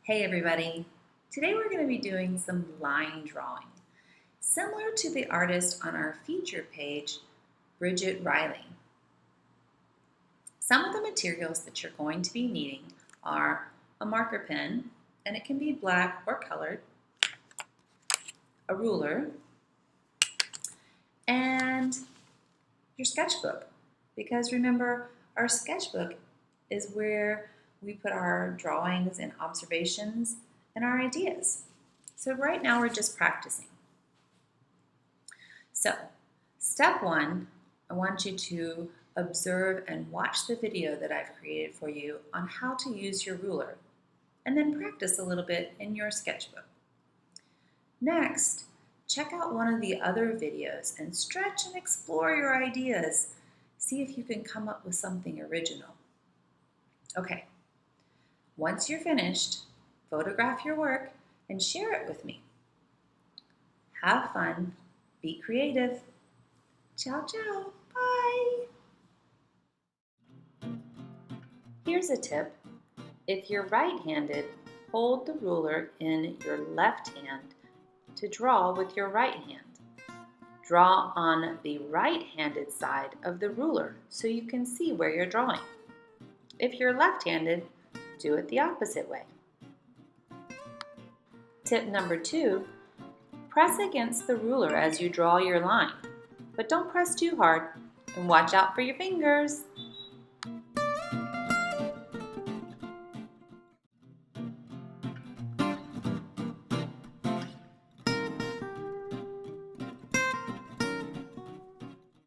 Hey everybody! Today we're going to be doing some line drawing, similar to the artist on our feature page, Bridget Riley. Some of the materials that you're going to be needing are a marker pen, and it can be black or colored, a ruler, and your sketchbook. Because remember, our sketchbook is where we put our drawings and observations and our ideas. So right now we're just practicing. So step one, I want you to observe and watch the video that I've created for you on how to use your ruler, and then practice a little bit in your sketchbook. Next, check out one of the other videos and stretch and explore your ideas. See if you can come up with something original. Okay, once you're finished, photograph your work and share it with me. Have fun, be creative. Ciao, ciao, bye. Here's a tip. If you're right-handed, hold the ruler in your left hand to draw with your right hand. Draw on the right-handed side of the ruler so you can see where you're drawing. If you're left-handed, do it the opposite way. Tip number 2, press against the ruler as you draw your line, but don't press too hard and watch out for your fingers.